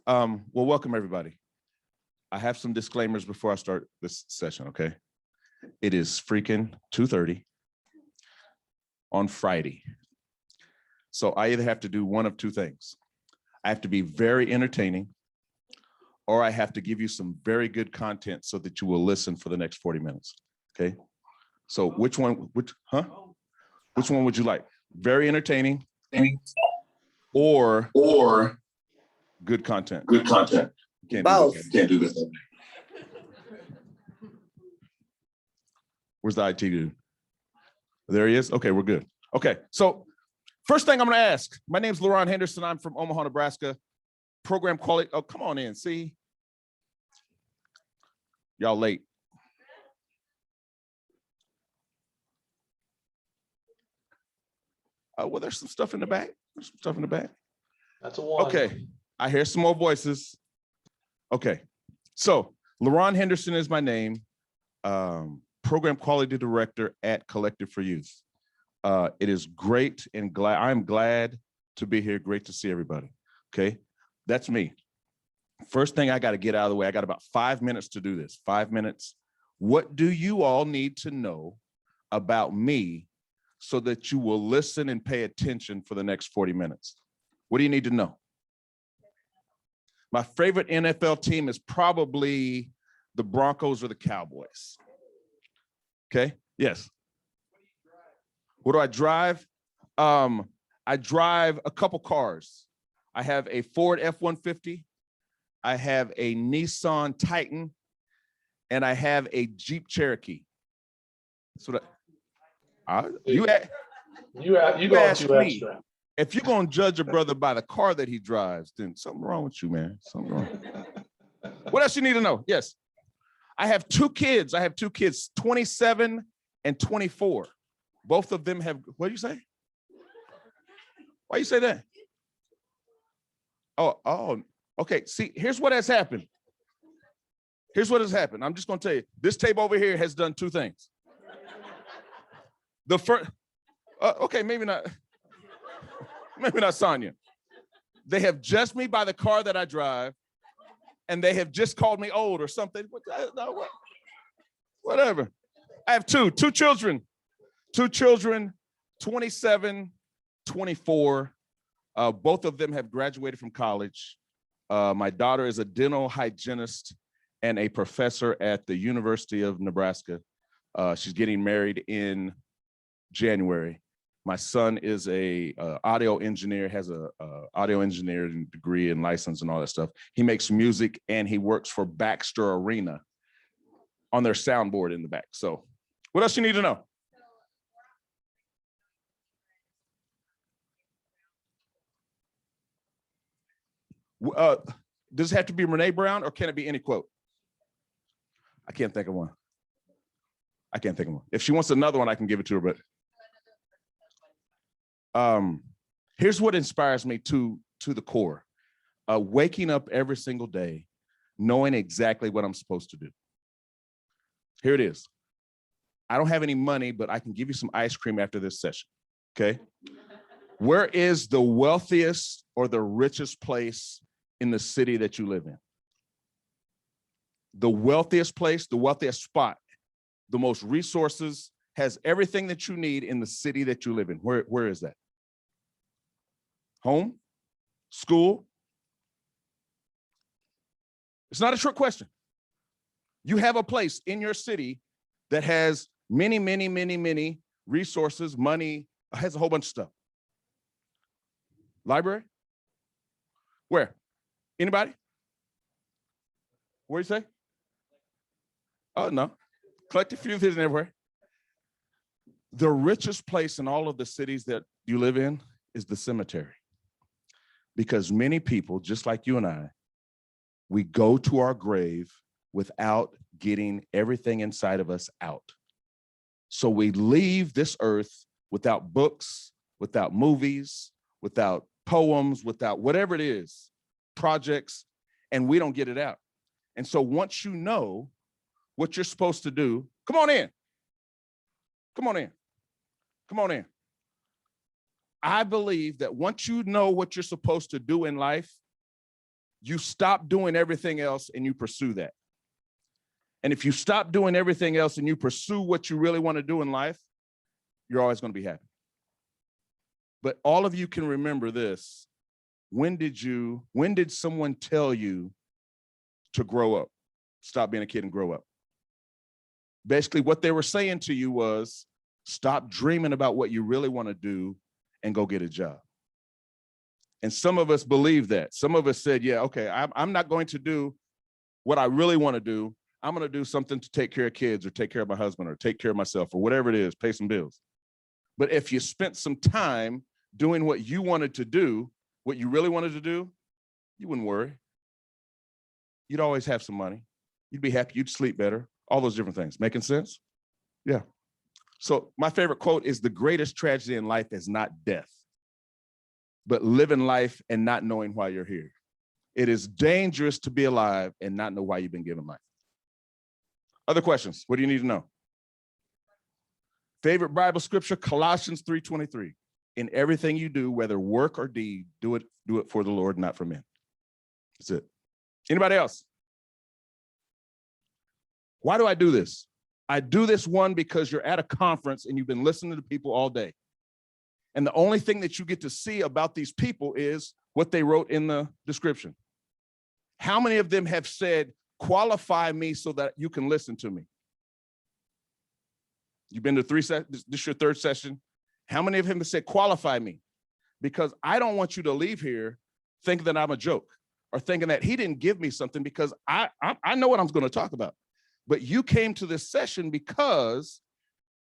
Well, welcome everybody. I have some disclaimers before I start this session, okay? It is freaking 2:30 on Friday. So I either have to do one of two things. I have to be very entertaining, or I have to give you some very good content so that you will listen for the next 40 minutes, okay? So which one would you like? Very entertaining or good content? Good content. Can't do this. Where's the IT dude? There he is. Okay, we're good. Okay, so first thing I'm going to ask. My name's LaRon Henderson. I'm from Omaha, Nebraska. Program quality. Oh, come on in. See, y'all late. Well, there's some stuff in the back. That's a one. Okay, I hear some more voices. Okay, so LaRon Henderson is my name. Program Quality Director at Collective for Youth. It is great and I'm glad to be here. Great to see everybody. Okay, that's me. First thing I got to get out of the way. I got about 5 minutes to do this. 5 minutes. What do you all need to know about me so that you will listen and pay attention for the next 40 minutes? What do you need to know? My favorite NFL team is probably the Broncos or the Cowboys. Okay, yes. What do I drive? I drive a couple cars. I have a Ford F-150. I have a Nissan Titan, and I have a Jeep Cherokee. So you asked me. If you're gonna judge a brother by the car that he drives, then something wrong with you, man. Something wrong. What else you need to know? Yes. I have two kids. 27 and 24. Both of them have, what do you say? Why you say that? Oh, okay. See, here's what has happened. I'm just gonna tell you, this tape over here has done two things. The first, okay, maybe not Sonia. They have judged me by the car that I drive, and they have just called me old or something. Whatever. I have two children, 27, 24. Both of them have graduated from college. My daughter is a dental hygienist and a professor at the University of Nebraska. She's getting married in January. My son is a audio engineer, has a audio engineering degree and license and all that stuff. He makes music and he works for Baxter Arena on their soundboard in the back. So what else you need to know? Does it have to be Renee Brown or can it be any quote? I can't think of one. If she wants another one, I can give it to her, but here's what inspires me to the core. Waking up every single day, knowing exactly what I'm supposed to do. Here it is. I don't have any money, but I can give you some ice cream after this session, okay? Where is the wealthiest or the richest place in the city that you live in? The wealthiest place, the wealthiest spot, the most resources, has everything that you need in the city that you live in. Where is that? Home? School? It's not a trick question. You have a place in your city that has many, many, many, many resources, money, has a whole bunch of stuff. Library? Where? Anybody? Where you say? Oh, no. Collective Youth isn't everywhere. The richest place in all of the cities that you live in is the cemetery. Because many people, just like you and I, we go to our grave without getting everything inside of us out. So we leave this earth without books, without movies, without poems, without whatever it is, projects, and we don't get it out. And so once you know what you're supposed to do, come on in. I believe that once you know what you're supposed to do in life, you stop doing everything else and you pursue that. And if you stop doing everything else and you pursue what you really want to do in life, you're always going to be happy. But all of you can remember this. When did someone tell you to grow up? Stop being a kid and grow up. Basically, what they were saying to you was, stop dreaming about what you really want to do and go get a job. And some of us believe that. Some of us said, yeah, okay, I'm not going to do what I really want to do. I'm going to do something to take care of kids or take care of my husband or take care of myself or whatever it is, pay some bills. But if you spent some time doing what you wanted to do, what you really wanted to do, you wouldn't worry. You'd always have some money. You'd be happy. You'd sleep better. All those different things. Making sense? Yeah. So my favorite quote is, the greatest tragedy in life is not death, but living life and not knowing why you're here. It is dangerous to be alive and not know why you've been given life. Other questions? What do you need to know? Favorite Bible scripture, Colossians 3:23. In everything you do, whether work or deed, do it for the Lord, not for men. That's it. Anybody else? Why do I do this? I do this, one, because you're at a conference and you've been listening to people all day. And the only thing that you get to see about these people is what they wrote in the description. How many of them have said, qualify me so that you can listen to me? You've been to 3 sessions, this is your 3rd session. How many of them have said, qualify me? Because I don't want you to leave here thinking that I'm a joke or thinking that he didn't give me something, because I know what I'm going to talk about. But you came to this session because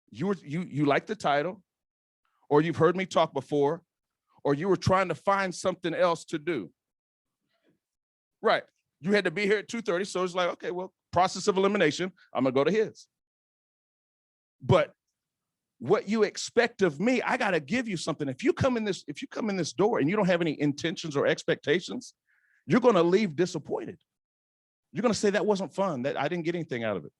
you like the title, or you've heard me talk before, or you were trying to find something else to do. Right. You had to be here at 2:30, so it's like, okay, well, process of elimination, I'm gonna go to his. But what you expect of me, I gotta give you something. If you come in this door and you don't have any intentions or expectations, you're gonna leave disappointed. You're gonna say, that wasn't fun, that I didn't get anything out of it.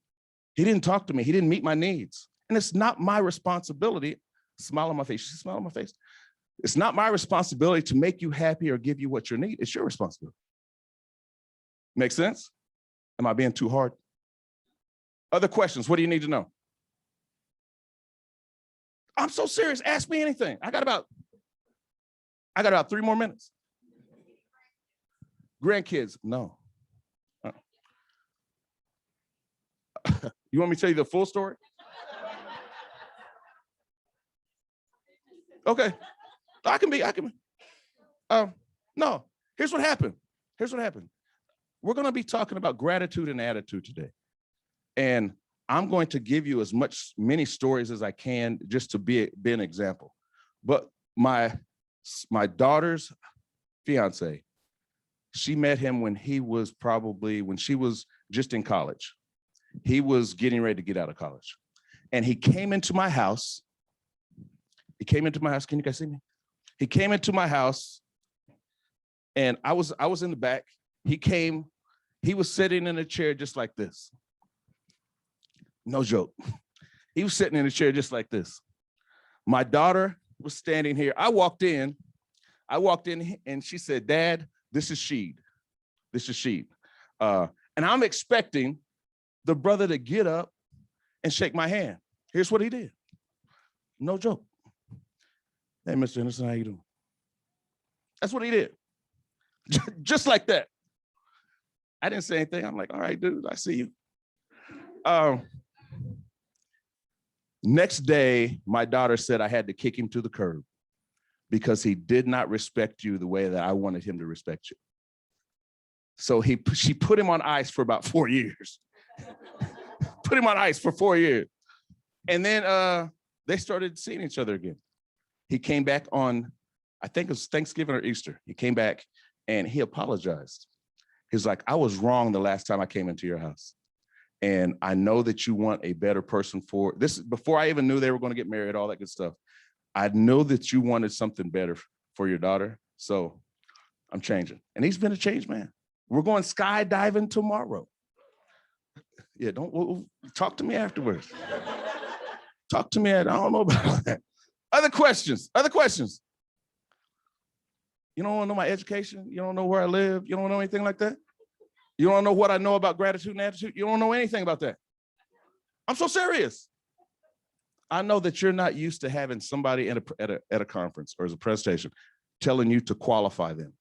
He didn't talk to me, he didn't meet my needs. And it's not my responsibility. Smile on my face. Smile on my face. It's not my responsibility to make you happy or give you what you need. It's your responsibility. Make sense? Am I being too hard? Other questions? What do you need to know? I'm so serious. Ask me anything. I got about 3 more minutes. Grandkids? No. You want me to tell you the full story? Okay. I can be. No, here's what happened. We're going to be talking about gratitude and attitude today. And I'm going to give you many stories as I can, just to be an example. But my daughter's fiance, she met him when she was just in college. He was getting ready to get out of college. And he came into my house. Can you guys see me? He came into my house, and I was in the back. He was sitting in a chair just like this. No joke. He was sitting in a chair just like this. My daughter was standing here. I walked in and she said, Dad, this is Sheed. And I'm expecting the brother to get up and shake my hand. Here's what he did. No joke. Hey, Mr. Henderson, how you doing? That's what he did. Just like that. I didn't say anything. I'm like, all right, dude, I see you. Next day, my daughter said I had to kick him to the curb because he did not respect you the way that I wanted him to respect you. So she put him on ice for about 4 years. Put him on ice for 4 years. And then they started seeing each other again. He came back on, I think it was Thanksgiving or Easter. He came back and he apologized. He's like, I was wrong the last time I came into your house. And I know that you want a better person for this. Before I even knew they were going to get married, all that good stuff. I know that you wanted something better for your daughter. So I'm changing. And he's been a changed man. We're going skydiving tomorrow. Yeah, don't talk to me afterwards. Talk to me. I don't know about that. Other questions? You You don't want to know my education. You don't know where I live. You don't know anything like that. You don't know what I know about gratitude and attitude. You don't know anything about that. I'm so serious. I know that you're not used to having somebody at a conference or as a presentation telling you to qualify them.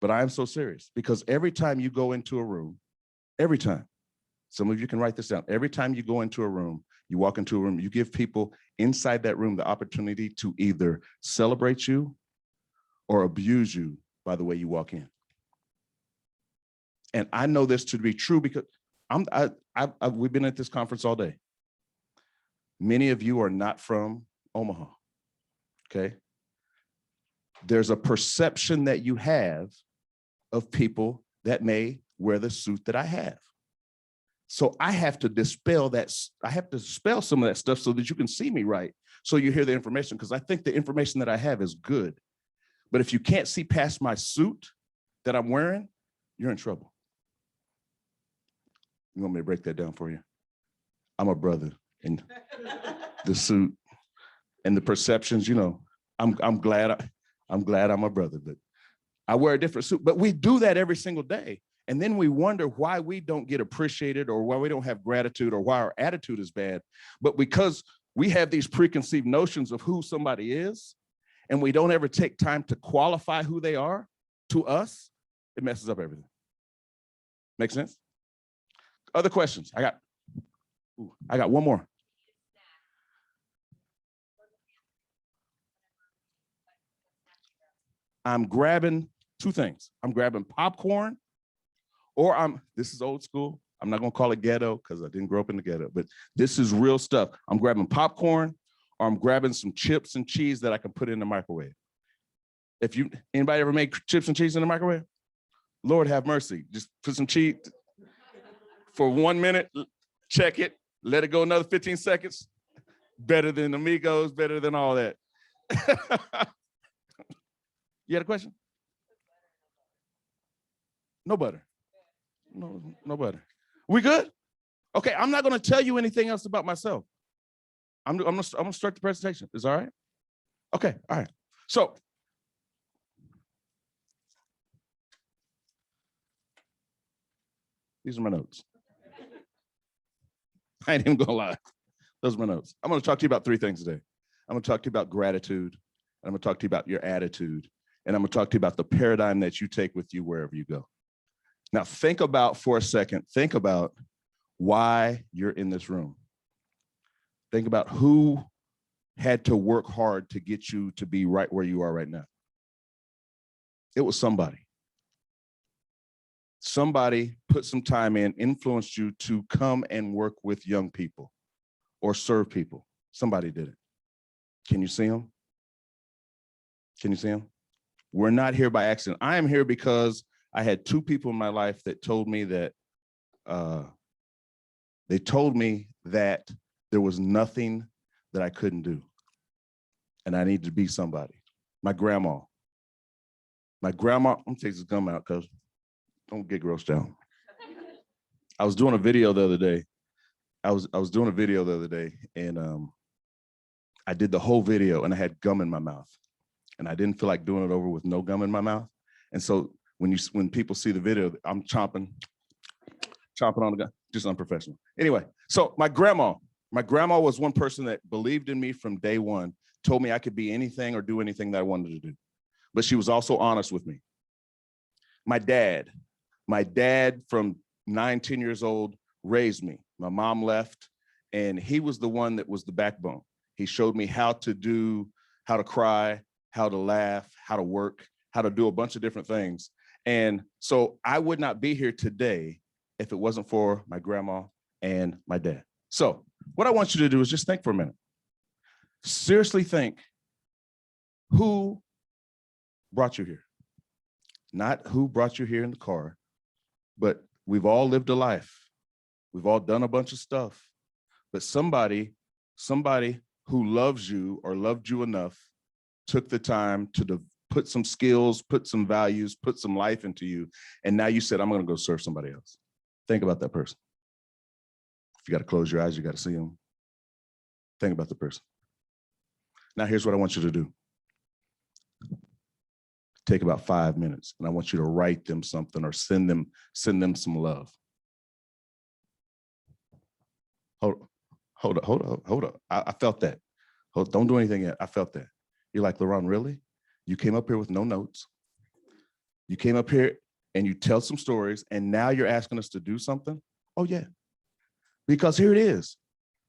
But I am so serious because every time you go into a room, every time, some of you can write this down. Every time you go into a room, you walk into a room, you give people inside that room the opportunity to either celebrate you or abuse you by the way you walk in. And I know this to be true because we've been at this conference all day. Many of you are not from Omaha, okay? There's a perception that you have of people that may wear the suit that I have. So I have to dispel that. I have to dispel some of that stuff so that you can see me right. So you hear the information, because I think the information that I have is good. But if you can't see past my suit that I'm wearing, you're in trouble. You want me to break that down for you? I'm a brother in the suit and the perceptions, you know, I'm glad I'm a brother, but I wear a different suit. But we do that every single day. And then we wonder why we don't get appreciated or why we don't have gratitude or why our attitude is bad. But because we have these preconceived notions of who somebody is, and we don't ever take time to qualify who they are to us, it messes up everything. Make sense? Other questions? I got one more. I'm grabbing two things. I'm grabbing popcorn, or this is old school. I'm not gonna call it ghetto because I didn't grow up in the ghetto, but this is real stuff. I'm grabbing popcorn, or I'm grabbing some chips and cheese that I can put in the microwave. Anybody ever make chips and cheese in the microwave? Lord have mercy. Just put some cheese for 1 minute, check it, let it go another 15 seconds. Better than Amigos, better than all that. You had a question? No butter. No butter. We good? Okay, I'm not gonna tell you anything else about myself. I'm gonna start the presentation. Is all right? Okay, all right. So, these are my notes. I ain't even gonna lie. Those are my notes. I'm gonna talk to you about three things today. I'm gonna talk to you about gratitude, and I'm gonna talk to you about your attitude, and I'm gonna talk to you about the paradigm that you take with you wherever you go. Now, think about for a second, think about why you're in this room. Think about who had to work hard to get you to be right where you are right now. It was somebody. Somebody put some time in, influenced you to come and work with young people or serve people. Somebody did it. Can you see them? Can you see them? We're not here by accident. I am here because I had two people in my life that told me that there was nothing that I couldn't do, and I needed to be somebody. My grandma, I'm gonna take this gum out because don't get grossed out. I was doing a video the other day. I was doing a video the other day, and I did the whole video, and I had gum in my mouth, and I didn't feel like doing it over with no gum in my mouth. And so when people see the video, I'm chomping on the gum, just unprofessional. Anyway, so my grandma was one person that believed in me from day one, told me I could be anything or do anything that I wanted to do. But she was also honest with me. My dad from 9, 10 years old raised me. My mom left, and he was the one that was the backbone. He showed me how to cry, how to laugh, how to work, how to do a bunch of different things. And so I would not be here today if it wasn't for my grandma and my dad. So what I want you to do is just think for a minute. Seriously think, who brought you here? Not who brought you here in the car, but we've all lived a life. We've all done a bunch of stuff, but somebody who loves you or loved you enough took the time to put some skills, put some values, put some life into you. And now you said, I'm gonna go serve somebody else. Think about that person. If you gotta close your eyes, you gotta see them. Think about the person. Now here's what I want you to do. Take about 5 minutes, and I want you to write them something or send them some love. Hold up. I felt that. Don't do anything yet. I felt that. You're like, LaRon, really? You came up here with no notes. You came up here and you tell some stories, and now you're asking us to do something? Oh, yeah. Because here it is.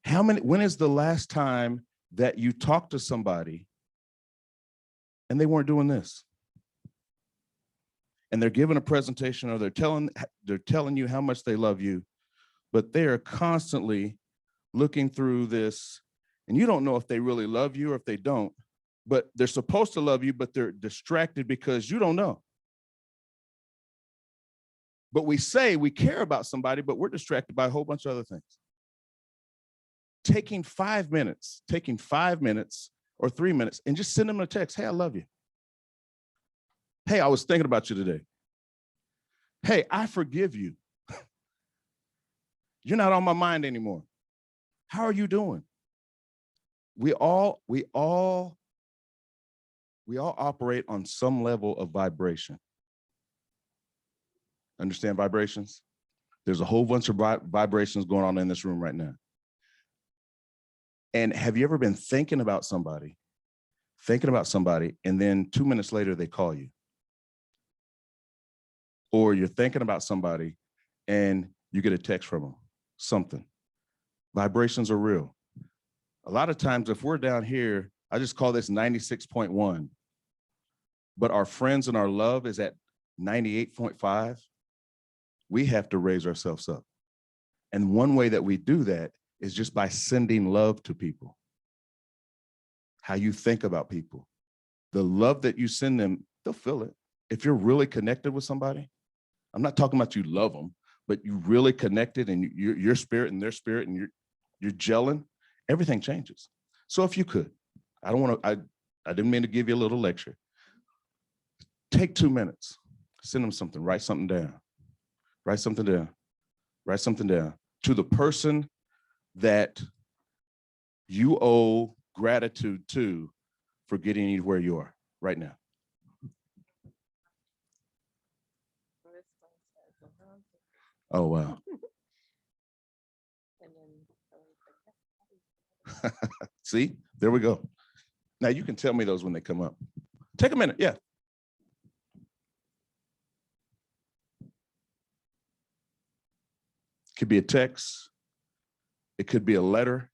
When is the last time that you talked to somebody and they weren't doing this? And they're giving a presentation, or they're telling you how much they love you, but they are constantly looking through this, and you don't know if they really love you or if they don't, but they're supposed to love you, but they're distracted because you don't know. But we say we care about somebody, but we're distracted by a whole bunch of other things. Taking 5 minutes or 3 minutes and just send them a text. Hey, I love you. Hey, I was thinking about you today. Hey, I forgive you. You're not on my mind anymore. How are you doing? We all operate on some level of vibration. Understand vibrations? There's a whole bunch of vibrations going on in this room right now. And have you ever been thinking about somebody, and then 2 minutes later they call you? Or you're thinking about somebody and you get a text from them, something. Vibrations are real. A lot of times, if we're down here, I just call this 96.1, but our friends and our love is at 98.5, we have to raise ourselves up. And one way that we do that is just by sending love to people. How you think about people. The love that you send them, they'll feel it. If you're really connected with somebody, I'm not talking about you love them, but you really connected, and your spirit and their spirit, and you're gelling, everything changes. So if you could, I didn't mean to give you a little lecture. Take 2 minutes, send them something, write something down. Write something down to the person that you owe gratitude to for getting you where you are right now. Oh, wow. See, there we go. Now you can tell me those when they come up. Take a minute, yeah. It could be a text. It could be a letter.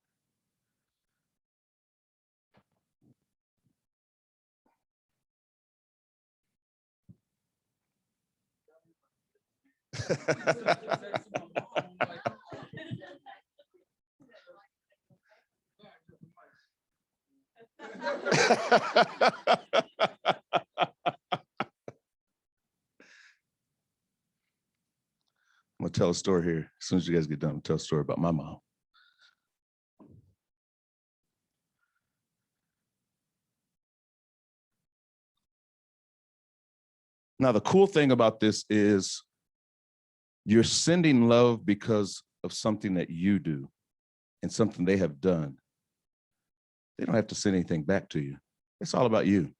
I'm gonna tell a story here. As soon as you guys get done, I'll tell a story about my mom. Now, the cool thing about this is you're sending love because of something that you do and something they have done. They don't have to send anything back to you. It's all about you.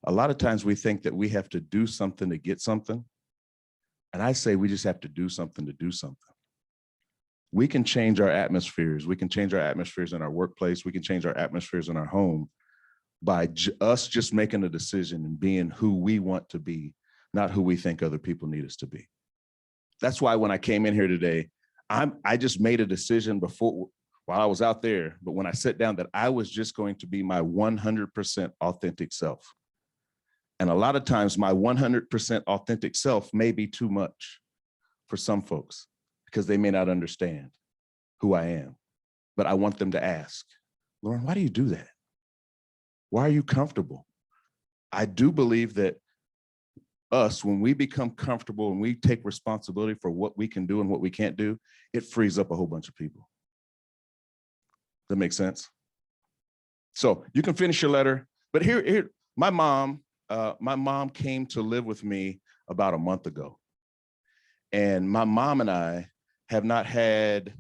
A lot of times we think that we have to do something to get something. And I say we just have to do something to do something. We can change our atmospheres. We can change our atmospheres in our workplace. We can change our atmospheres in our home by us just making a decision and being who we want to be, not who we think other people need us to be. That's why when I came in here today, I just made a decision before, while I was out there, but when I sat down, that I was just going to be my 100% authentic self. And a lot of times my 100% authentic self may be too much for some folks because they may not understand who I am. But I want them to ask, LaRon, why do you do that? Why are you comfortable? I do believe that when we become comfortable and we take responsibility for what we can do and what we can't do, it frees up a whole bunch of people. That makes sense? So you can finish your letter, but here, my mom came to live with me about a month ago. And my mom and I have not had,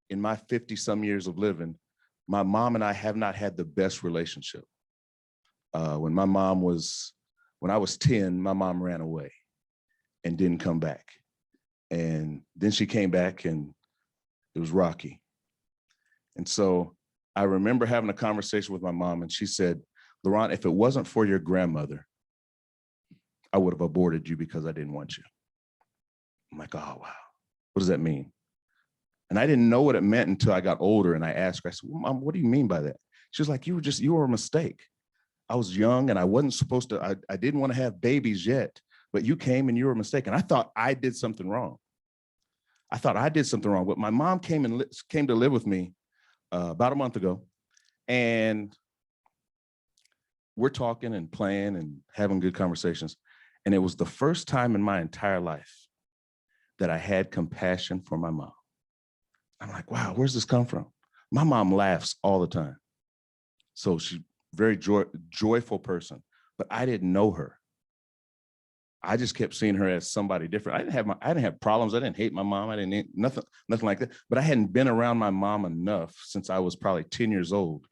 in my 50-some years of living, my mom and I have not had the best relationship. When my mom was When I was 10, my mom ran away and didn't come back. And then she came back and it was rocky. And so I remember having a conversation with my mom and she said, LaRon, if it wasn't for your grandmother, I would have aborted you because I didn't want you. I'm like, oh, wow. What does that mean? And I didn't know what it meant until I got older and I asked her, I said, well, Mom, what do you mean by that? She was like, you were a mistake. I was young and I wasn't supposed to, I didn't want to have babies yet, but you came and you were a mistake. And I thought I did something wrong. But my mom came to live with me about a month ago. And we're talking and playing and having good conversations. And it was the first time in my entire life that I had compassion for my mom. I'm like, wow, where's this come from? My mom laughs all the time. So she's a very joyful person, but I didn't know her. I just kept seeing her as somebody different. I didn't have problems. I didn't hate my mom. I didn't nothing like that. But I hadn't been around my mom enough since I was probably 10 years old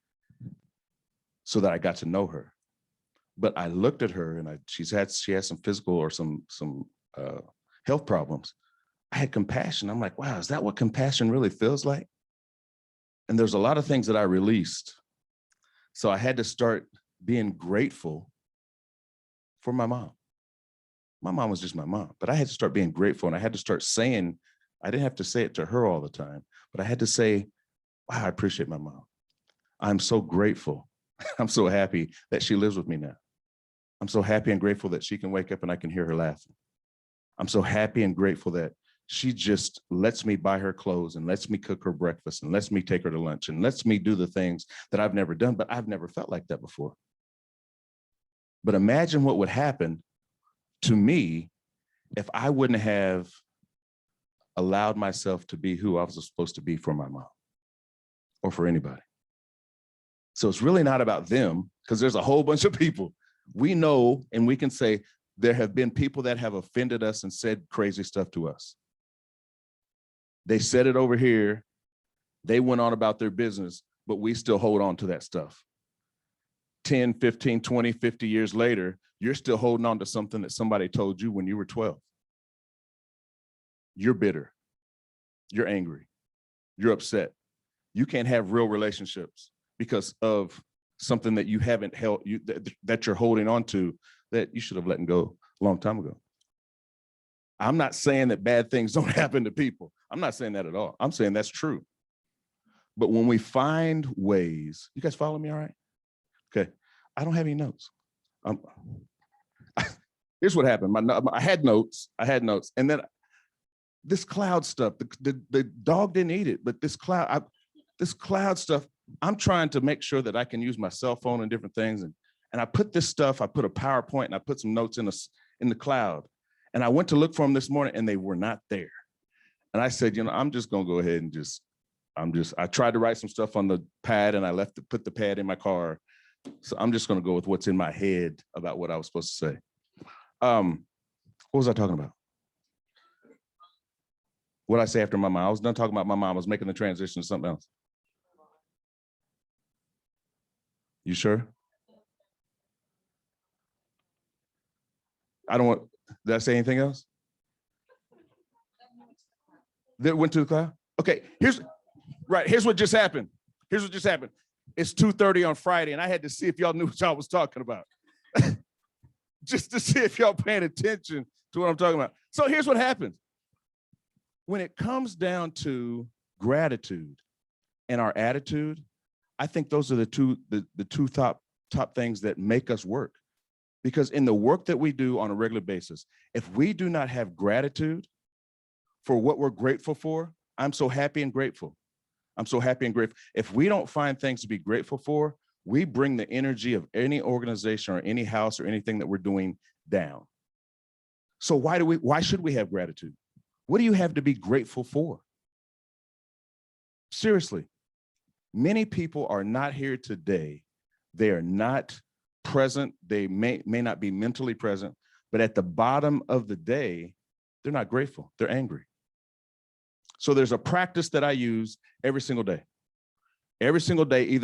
so that I got to know her. But I looked at her and she has some physical or some health problems. I had compassion. I'm like, wow, is that what compassion really feels like? And there's a lot of things that I released. So I had to start being grateful for my mom. My mom was just my mom, but I had to start being grateful and I had to start saying, I didn't have to say it to her all the time, but I had to say, wow, I appreciate my mom. I'm so grateful. I'm so happy that she lives with me now. I'm so happy and grateful that she can wake up and I can hear her laughing. I'm so happy and grateful that she just lets me buy her clothes and lets me cook her breakfast and lets me take her to lunch and lets me do the things that I've never done, but I've never felt like that before. But imagine what would happen to me if I wouldn't have allowed myself to be who I was supposed to be for my mom or for anybody. So it's really not about them because there's a whole bunch of people. We know and we can say there have been people that have offended us and said crazy stuff to us. They said it over here. They went on about their business, but we still hold on to that stuff. 10, 15, 20, 50 years later, you're still holding on to something that somebody told you when you were 12. You're bitter. You're angry. You're upset. You can't have real relationships because of something that you haven't held, that you're holding on to that you should have let go a long time ago. I'm not saying that bad things don't happen to people. I'm not saying that at all. I'm saying that's true. But when we find ways, you guys follow me all right? Okay, I don't have any notes. Here's what happened. I had notes, and then this cloud stuff, the dog didn't eat it, but this cloud stuff, I'm trying to make sure that I can use my cell phone and different things. And I put this stuff, I put a PowerPoint and I put some notes in the cloud. And I went to look for them this morning and they were not there. And I said, I'm just gonna go ahead and I tried to write some stuff on the pad and I put the pad in my car. So I'm just gonna go with what's in my head about what I was supposed to say. What was I talking about? What did I say after my mom? I was done talking about my mom. I was making the transition to something else. You sure? Did I say anything else? That went to the cloud? Okay, here's what just happened. It's 2:30 on Friday, and I had to see if y'all knew what y'all was talking about. Just to see if y'all paying attention to what I'm talking about. So here's what happens. When it comes down to gratitude and our attitude, I think those are the two top things that make us work. Because in the work that we do on a regular basis, if we do not have gratitude for what we're grateful for, I'm so happy and grateful. I'm so happy and grateful. If we don't find things to be grateful for, we bring the energy of any organization or any house or anything that we're doing down. So why should we have gratitude? What do you have to be grateful for? Seriously, many people are not here today. They are not present. They may not be mentally present, but at the bottom of the day, they're not grateful. They're angry. So there's a practice that I use every single day. Every single day,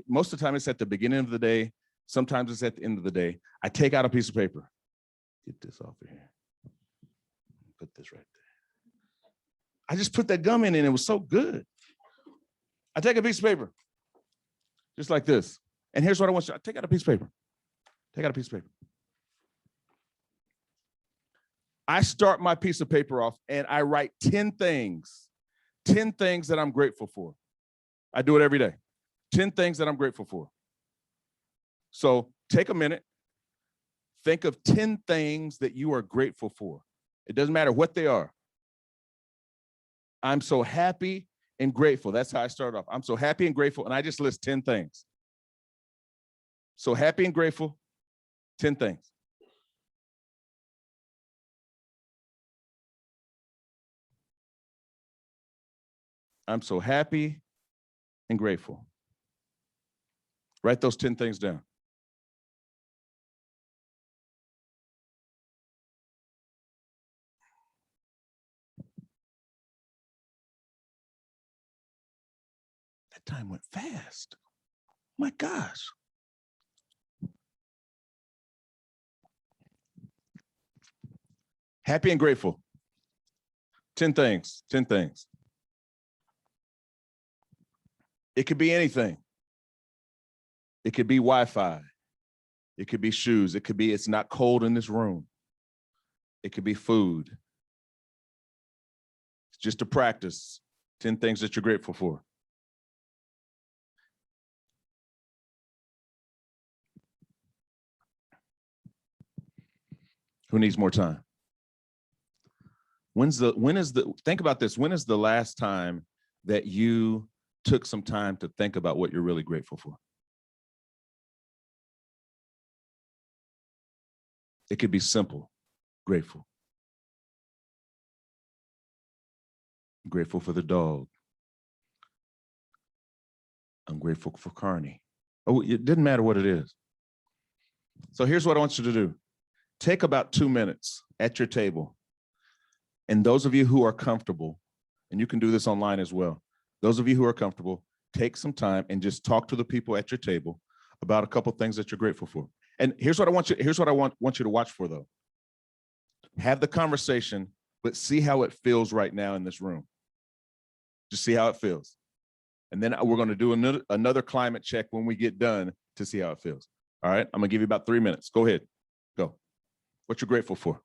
most of the time it's at the beginning of the day. Sometimes it's at the end of the day. I take out a piece of paper Get this off of here. Put this right there. I just put that gum in and it was so good. I take a piece of paper, just like this. And here's what I want you to take out a piece of paper. Take out a piece of paper. I start my piece of paper off and I write 10 things that I'm grateful for. I do it every day. 10 things that I'm grateful for. So take a minute. Think of 10 things that you are grateful for. It doesn't matter what they are. I'm so happy and grateful. That's how I start off. I'm so happy and grateful, and I just list 10 things. So happy and grateful, 10 things. I'm so happy and grateful. Write those 10 things down. That time went fast. My gosh. Happy and grateful. 10 things, 10 things. It could be anything. It could be Wi-Fi. It could be shoes. It could be it's not cold in this room. It could be food. It's just a practice. 10 things that you're grateful for. Who needs more time? Think about this. When is the last time that you took some time to think about what you're really grateful for? It could be simple, grateful. I'm grateful for the dog. I'm grateful for Carney. Oh, it didn't matter what it is. So here's what I want you to do. Take about 2 minutes at your table. And those of you who are comfortable, and you can do this online as well, those of you who are comfortable, take some time and just talk to the people at your table about a couple things that you're grateful for. And here's what I want you to watch for, though. Have the conversation, but see how it feels right now in this room. Just see how it feels. And then we're going to do another climate check when we get done to see how it feels. All right, I'm going to give you about 3 minutes. Go ahead. Go. What you're grateful for.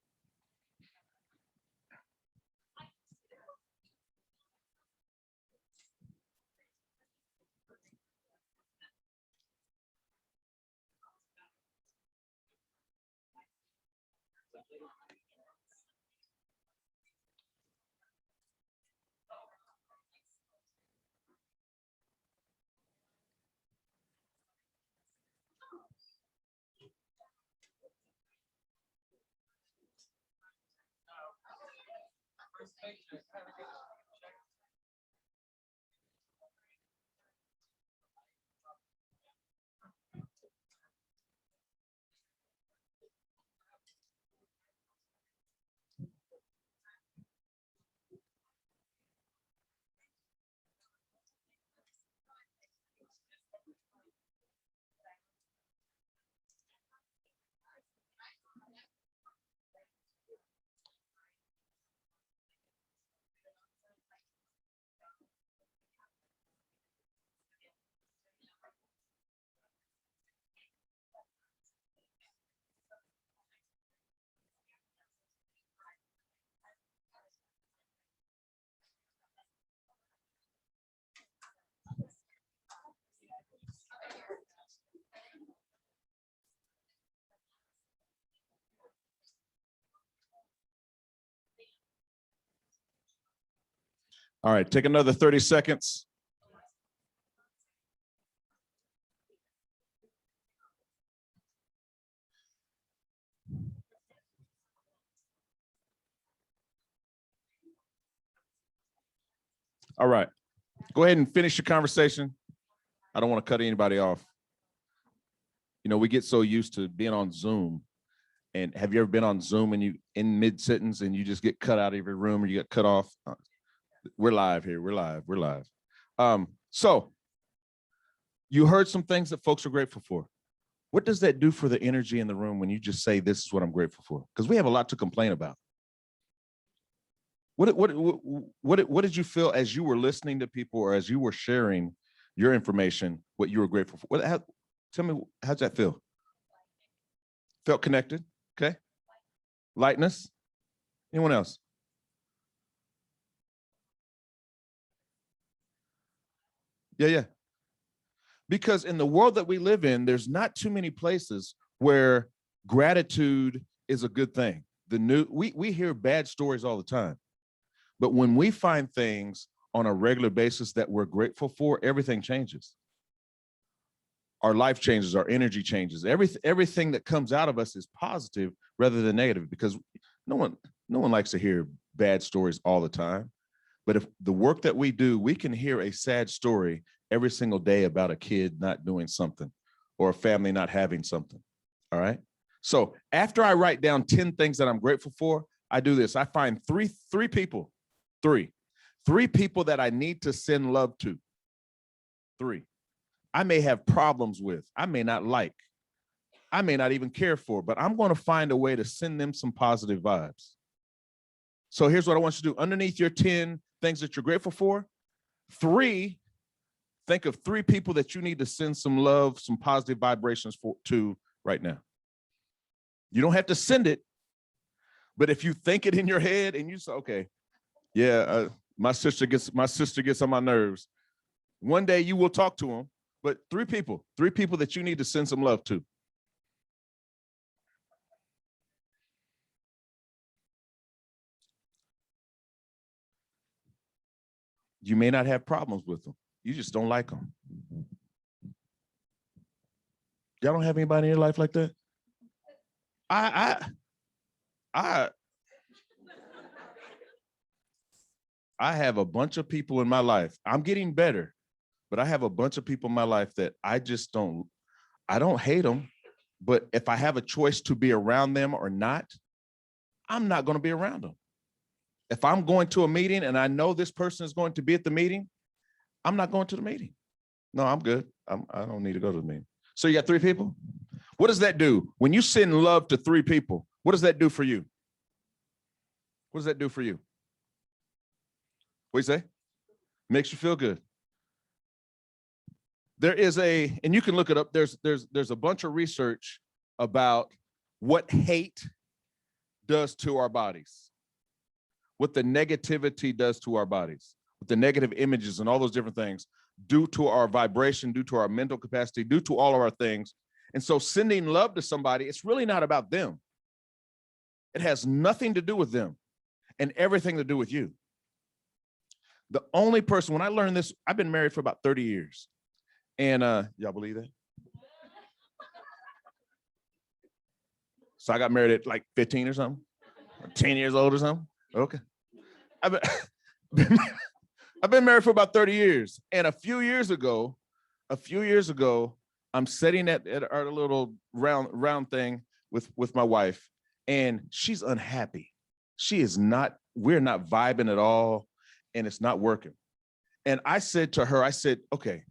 All right, take another 30 seconds. All right, go ahead and finish your conversation. I don't want to cut anybody off. You know, we get so used to being on Zoom. And have you ever been on Zoom and you in mid-sentence and you just get cut out of your room or you get cut off? We're live here. We're live. So you heard some things that folks are grateful for. What does that do for the energy in the room when you just say, this is what I'm grateful for? Because we have a lot to complain about. What did you feel as you were listening to people or as you were sharing your information, what you were grateful for? Tell me, how'd that feel? Felt connected, okay? Lightness? Anyone else? Yeah. Because in the world that we live in, there's not too many places where gratitude is a good thing. We hear bad stories all the time. But when we find things on a regular basis that we're grateful for, everything changes. Our life changes, our energy changes. Everything that comes out of us is positive rather than negative, because no one likes to hear bad stories all the time. But if the work that we do, we can hear a sad story every single day about a kid not doing something or a family not having something. All right. So after I write down 10 things that I'm grateful for, I do this. I find three people that I need to send love to. 3. I may have problems with, I may not like, I may not even care for, but I'm going to find a way to send them some positive vibes. So here's what I want you to do. Underneath your 10 things that you're grateful for, 3, think of 3 people that you need to send some love, some positive vibrations to right now. You don't have to send it, but if you think it in your head and you say, okay, yeah, my sister gets on my nerves. One day you will talk to them, but 3 people that you need to send some love to. You may not have problems with them. You just don't like them. Y'all don't have anybody in your life like that? I have a bunch of people in my life. I'm getting better, but I have a bunch of people in my life that I don't hate them, but if I have a choice to be around them or not, I'm not going to be around them. If I'm going to a meeting and I know this person is going to be at the meeting, I'm not going to the meeting. No, I'm good. I don't need to go to the meeting. So you got 3 people? What does that do? When you send love to 3 people, what does that do for you? What does that do for you? What do you say? Makes you feel good. There is and you can look it up. There's a bunch of research about what hate does to our bodies, what the negativity does to our bodies, what the negative images and all those different things do to our vibration, due to our mental capacity, due to all of our things. And so sending love to somebody, it's really not about them. It has nothing to do with them and everything to do with you. The only person, when I learned this, I've been married for about 30 years. And y'all believe that? So I got married at like 15 or something, or 10 years old or something. Okay. I've been married for about 30 years. And a few years ago, I'm sitting at our little round thing with my wife, and she's unhappy. We're not vibing at all, and it's not working. And I said to her, okay,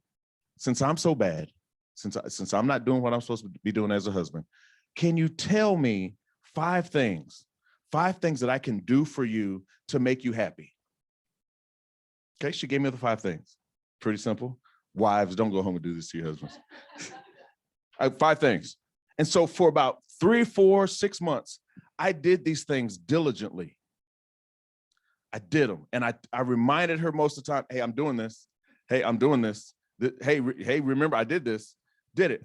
since I'm so bad, since I'm not doing what I'm supposed to be doing as a husband, can you tell me 5 things that I can do for you to make you happy? Okay, she gave me the 5 things. Pretty simple. Wives, don't go home and do this to your husbands. 5 things. And so for about 3, 4, 6 months, I did these things diligently. I did them. And I reminded her most of the time, hey, I'm doing this. Hey, I'm doing this. Hey, remember I did this. Did it.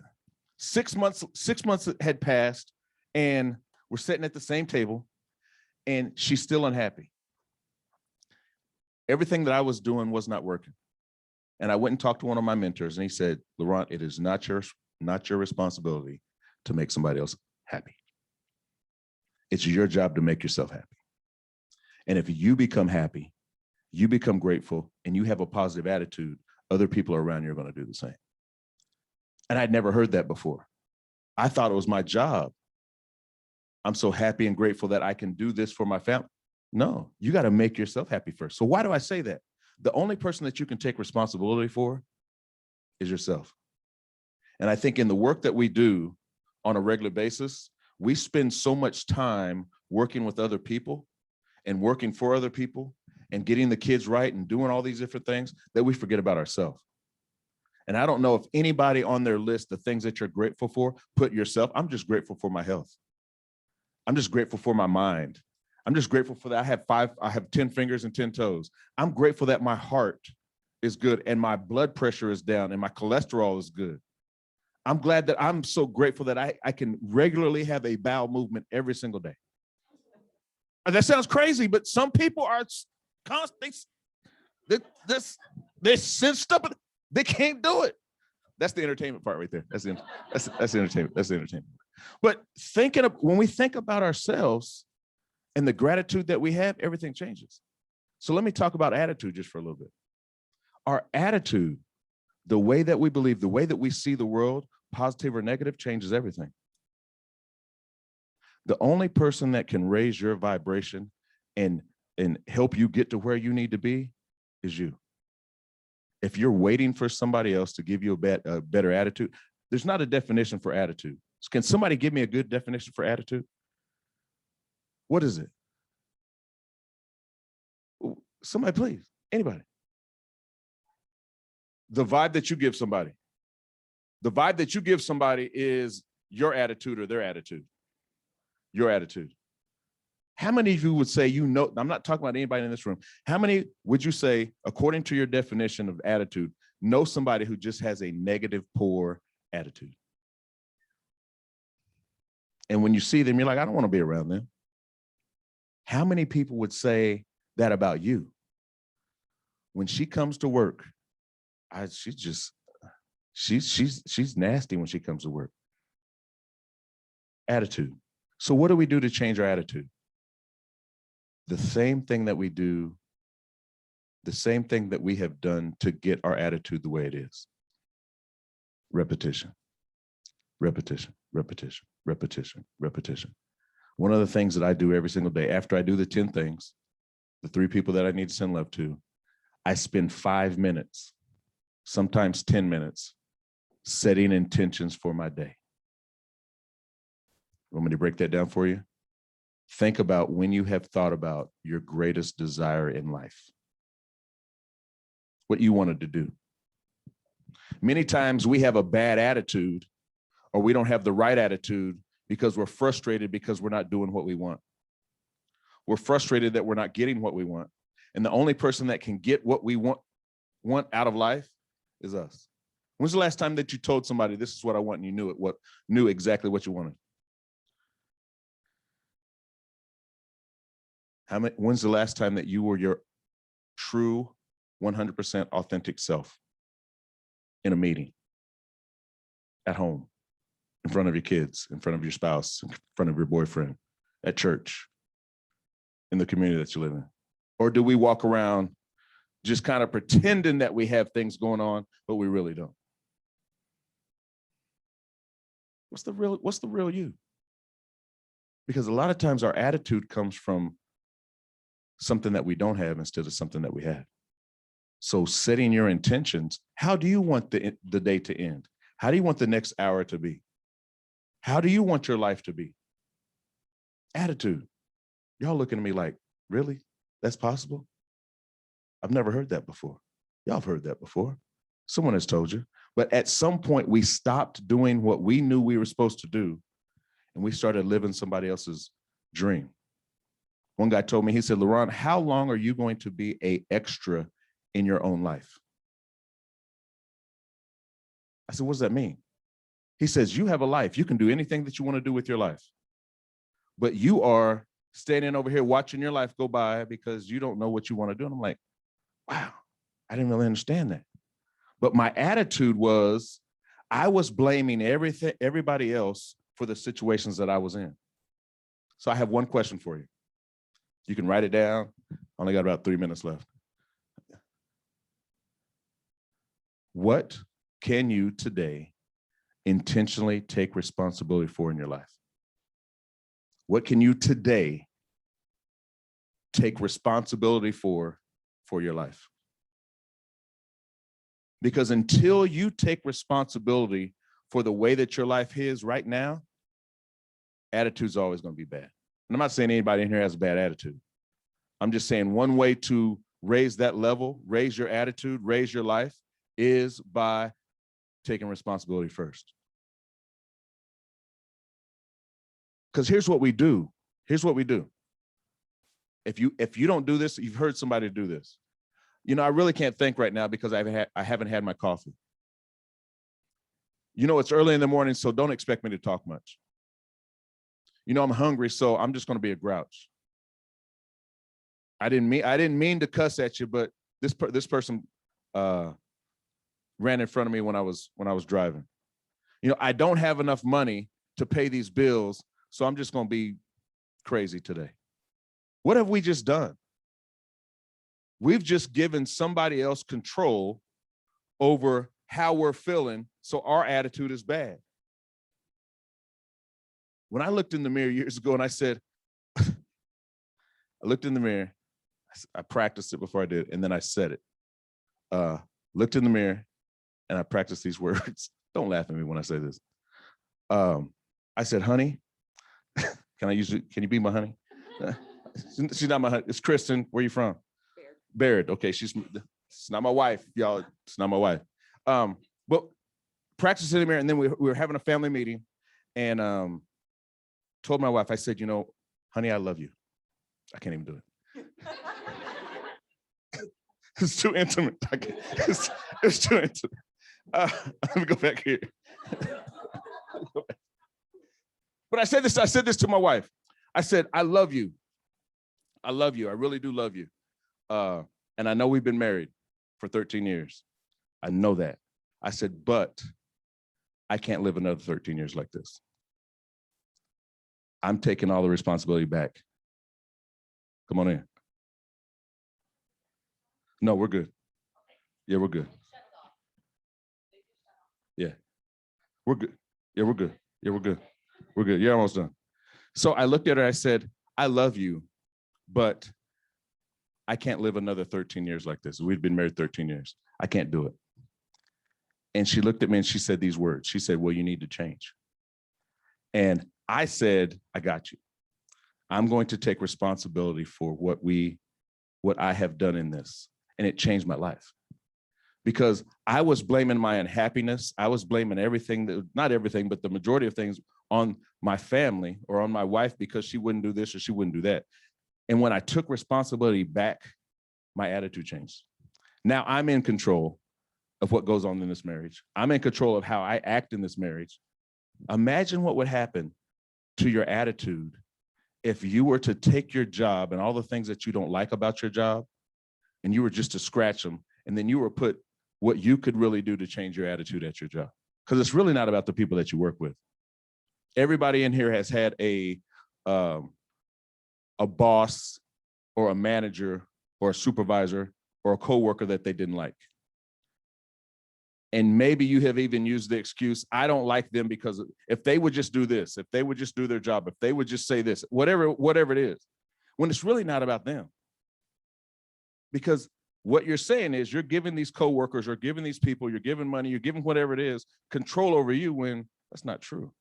6 months had passed, and we're sitting at the same table, and she's still unhappy. Everything that I was doing was not working. And I went and talked to one of my mentors, and he said, LaRon, it is not your responsibility to make somebody else happy. It's your job to make yourself happy. And if you become happy, you become grateful, and you have a positive attitude, other people around you are going to do the same. And I'd never heard that before. I thought it was my job. I'm so happy and grateful that I can do this for my family. No, you got to make yourself happy first. So why do I say that? The only person that you can take responsibility for is yourself. And I think in the work that we do, on a regular basis, we spend so much time working with other people and working for other people and getting the kids right and doing all these different things that we forget about ourselves. And I don't know if anybody on their list, the things that you're grateful for, put yourself. I'm just grateful for my health. I'm just grateful for my mind. I'm just grateful for that. I have 10 fingers and 10 toes. I'm grateful that my heart is good and my blood pressure is down and my cholesterol is good. I'm glad that I'm so grateful that I can regularly have a bowel movement every single day. That sounds crazy, but some people are constant. They're sensed up. They can't do it. That's the entertainment part right there. That's the entertainment. That's the entertainment. But when we think about ourselves and the gratitude that we have, everything changes. So let me talk about attitude just for a little bit. Our attitude, the way that we believe, the way that we see the world, positive or negative, changes everything. The only person that can raise your vibration and help you get to where you need to be is you. If you're waiting for somebody else to give you a better attitude, there's not a definition for attitude. Can somebody give me a good definition for attitude? What is it? Somebody, please. Anybody. The vibe that you give somebody. The vibe that you give somebody is your attitude or their attitude. Your attitude. How many of you would say, I'm not talking about anybody in this room. How many would you say, according to your definition of attitude, know somebody who just has a negative, poor attitude? And when you see them, you're like, I don't want to be around them. How many people would say that about you? When she comes to work, she's nasty when she comes to work. Attitude. So what do we do to change our attitude? The same thing that we do, the same thing that we have done to get our attitude the way it is. Repetition, repetition, repetition, repetition, repetition. One of the things that I do every single day after I do the 10 things, the 3 people that I need to send love to, I spend 5 minutes, sometimes 10 minutes, setting intentions for my day. Want me to break that down for you? Think about when you have thought about your greatest desire in life, what you wanted to do. Many times we have a bad attitude or we don't have the right attitude because we're frustrated because we're not doing what we want. We're frustrated that we're not getting what we want. And the only person that can get what we want out of life is us. When's the last time that you told somebody, this is what I want, and you knew exactly what you wanted? When's the last time that you were your true 100% authentic self in a meeting, at home, in front of your kids, in front of your spouse, in front of your boyfriend, at church, in the community that you live in? Or do we walk around just kind of pretending that we have things going on, but we really don't? What's the real you? Because a lot of times our attitude comes from something that we don't have instead of something that we have. So setting your intentions, how do you want the day to end? How do you want the next hour to be? How do you want your life to be? Attitude. Y'all looking at me like, really? That's possible? I've never heard that before. Y'all have heard that before. Someone has told you. But at some point, we stopped doing what we knew we were supposed to do, and we started living somebody else's dream. One guy told me, he said, LaRon, how long are you going to be an extra in your own life? I said, what does that mean? He says, you have a life. You can do anything that you want to do with your life. But you are standing over here watching your life go by because you don't know what you want to do. And I'm like, wow, I didn't really understand that. But my attitude was, I was blaming everybody else for the situations that I was in. So I have one question for you. You can write it down. I only got about 3 minutes left. What can you today intentionally take responsibility for in your life? What can you today take responsibility for your life? Because until you take responsibility for the way that your life is right now, attitude's always going to be bad. And I'm not saying anybody in here has a bad attitude. I'm just saying one way to raise that level, raise your attitude, raise your life is by taking responsibility first. Because here's what we do. Here's what we do. If you don't do this, you've heard somebody do this. You know, I really can't think right now because I haven't had my coffee. You know, it's early in the morning, so don't expect me to talk much. You know, I'm hungry, so I'm just going to be a grouch. I didn't mean to cuss at you, but this person ran in front of me when I was driving. You know, I don't have enough money to pay these bills, so I'm just going to be crazy today. What have we just done? We've just given somebody else control over how we're feeling, so our attitude is bad. When I looked in the mirror years ago and I said, I looked in the mirror, I practiced it before I did, and then I said it. Looked in the mirror and I practiced these words. Don't laugh at me when I say this. I said, honey, can you be my honey? She's not my honey. It's Kristen. Where are you from? Baird. Okay, it's not my wife, y'all. It's not my wife. But practiced in the mirror, and then we were having a family meeting, and told my wife, I said, you know, honey, I love you. I can't even do it. It's too intimate. It's too intimate. Let me go back here. But I said this to my wife. I said, I love you. I love you. I really do love you. And I know we've been married for 13 years. I know that. I said, but I can't live another 13 years like this. I'm taking all the responsibility back. Come on in. No, we're good. Yeah, we're good. Yeah, we're good. Yeah, we're good. Yeah, we're good. We're good. You're almost done. So I looked at her, I said, I love you, but I can't live another 13 years like this. We've been married 13 years. I can't do it. And she looked at me and she said these words. She said, well, you need to change. And I said, I got you. I'm going to take responsibility for what I have done in this. And it changed my life. Because I was blaming my unhappiness. I was blaming everything, not everything, but the majority of things on my family or on my wife because she wouldn't do this or she wouldn't do that. And when I took responsibility back, my attitude changed. Now I'm in control of what goes on in this marriage. I'm in control of how I act in this marriage. Imagine what would happen to your attitude if you were to take your job and all the things that you don't like about your job, and you were just to scratch them, and then you were put what you could really do to change your attitude at your job. Because it's really not about the people that you work with. Everybody in here has had a boss or a manager or a supervisor or a coworker that they didn't like. And maybe you have even used the excuse, I don't like them because if they would just do this, if they would just do their job, if they would just say this, whatever it is, when it's really not about them. Because what you're saying is you're giving these coworkers or giving these people, you're giving money, you're giving whatever it is, control over you when that's not true.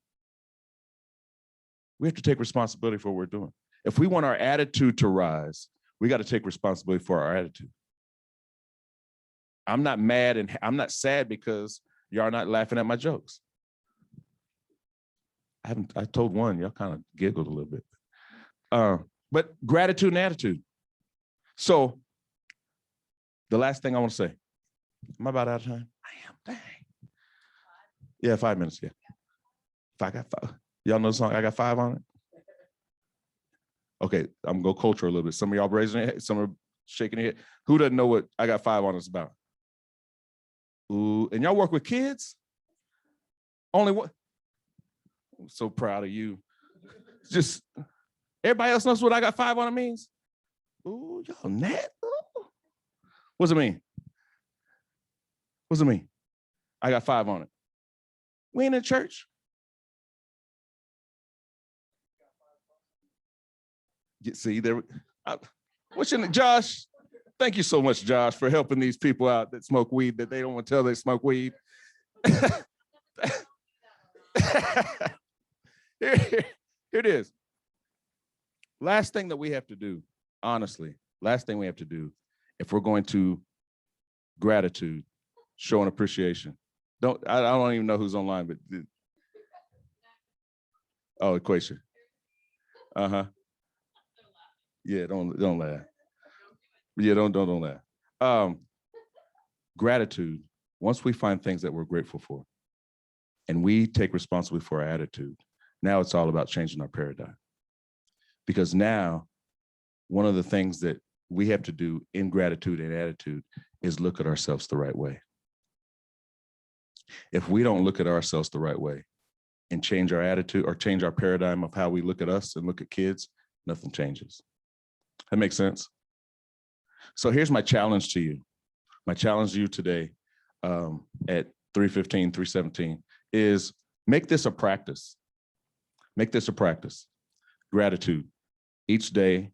We have to take responsibility for what we're doing. If we want our attitude to rise, we got to take responsibility for our attitude. I'm not mad and I'm not sad because y'all not laughing at my jokes. I told one, y'all kind of giggled a little bit. But gratitude and attitude. So the last thing I want to say, am I about out of time? I am, dang. Yeah, 5 minutes, yeah. If I got 5, y'all know the song, I got 5 on it? Okay, I'm gonna go culture a little bit. Some of y'all raising their head, some are shaking their head. Who doesn't know what I got 5 on is about? Ooh, and y'all work with kids? Only one? I'm so proud of you. Just, everybody else knows what I got 5 on it means? Ooh, y'all net? What's it mean? What's it mean? I got 5 on it. We ain't in church. See, there. What's your name? Josh? Thank you so much, Josh, for helping these people out that smoke weed that they don't want to tell they smoke weed. Here it is. Last thing that we have to do, honestly, last thing we have to do if we're going to gratitude, showing appreciation. I don't even know who's online, but oh, equation. Uh-huh. Yeah, don't laugh. Yeah, don't laugh. Gratitude. Once we find things that we're grateful for, and we take responsibility for our attitude, now it's all about changing our paradigm. Because now, one of the things that we have to do in gratitude and attitude is look at ourselves the right way. If we don't look at ourselves the right way and change our attitude or change our paradigm of how we look at us and look at kids, nothing changes. That makes sense? So here's my challenge to you. My challenge to you today at 3:15, 3:17 is make this a practice. Make this a practice. Gratitude. Each day,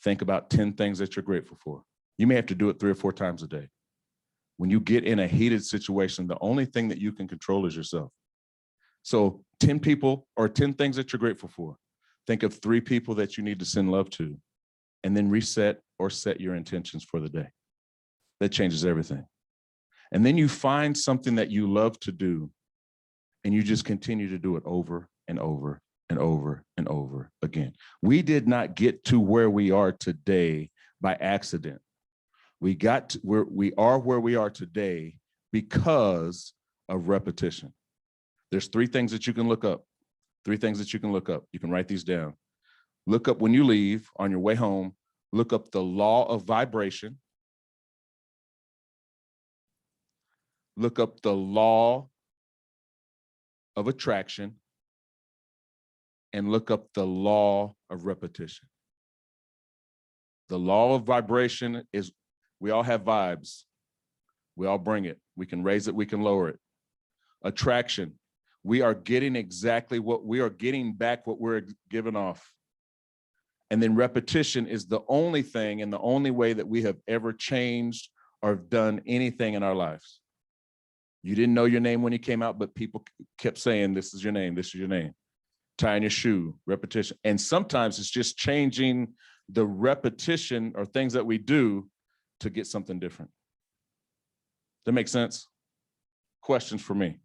think about 10 things that you're grateful for. You may have to do it 3 or 4 times a day. When you get in a heated situation, the only thing that you can control is yourself. So 10 people or 10 things that you're grateful for. Think of 3 people that you need to send love to, and then reset or set your intentions for the day. That changes everything. And then you find something that you love to do, and you just continue to do it over and over and over and over again. We did not get to where we are today by accident. We are where we are today because of repetition. There's 3 things that you can look up. 3 things that you can look up. You can write these down. Look up when you leave on your way home, look up the law of vibration. Look up the law of attraction, and look up the law of repetition. The law of vibration is we all have vibes. We all bring it. We can raise it, we can lower it. Attraction, we are getting exactly what we are getting back what we're giving off. And then repetition is the only thing and the only way that we have ever changed or done anything in our lives. You didn't know your name when you came out, but people kept saying, this is your name, this is your name. Tying your shoe, repetition. And sometimes it's just changing the repetition or things that we do to get something different. That makes sense? Questions for me?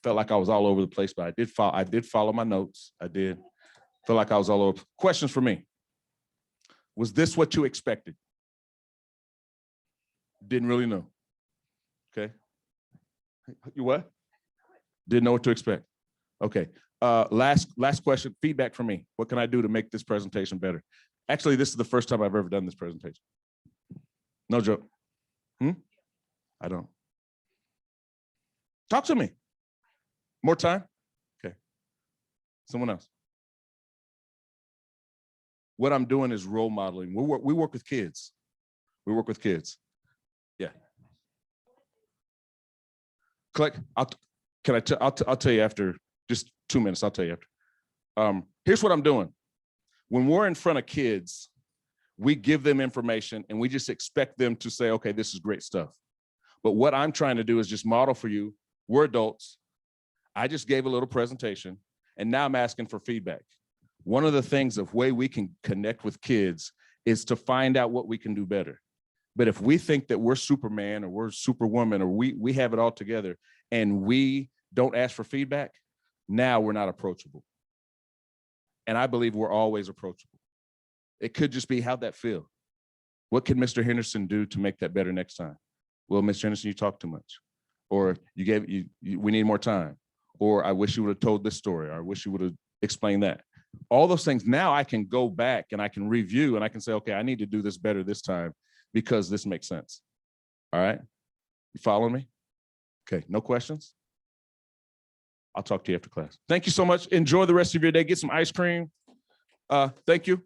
Felt like I was all over the place, but I did follow my notes. I did. Felt like I was all over. Questions for me? Was this what you expected? Didn't really know. Okay. You what? Didn't know what to expect. Okay. Last question, feedback from me. What can I do to make this presentation better? Actually, this is the first time I've ever done this presentation. No joke. I don't. Talk to me. More time? Okay. Someone else. What I'm doing is role modeling. We work with kids. We work with kids. Yeah. Click. I'll tell you after just 2 minutes. I'll tell you after. Here's what I'm doing. When we're in front of kids, we give them information and we just expect them to say, okay, this is great stuff. But what I'm trying to do is just model for you. We're adults. I just gave a little presentation and now I'm asking for feedback. One of the things of way we can connect with kids is to find out what we can do better. But if we think that we're Superman or we're Superwoman or we have it all together and we don't ask for feedback, now we're not approachable. And I believe we're always approachable. It could just be, how'd that feel? What can Mr. Henderson do to make that better next time? Well, Mr. Henderson, you talk too much. Or we need more time. Or I wish you would have told this story. Or I wish you would have explained that. All those things, now I can go back and I can review and I can say, okay, I need to do this better this time because this makes sense. All right? You following me? Okay, no questions? I'll talk to you after class. Thank you so much. Enjoy the rest of your day. Get some ice cream. Thank you.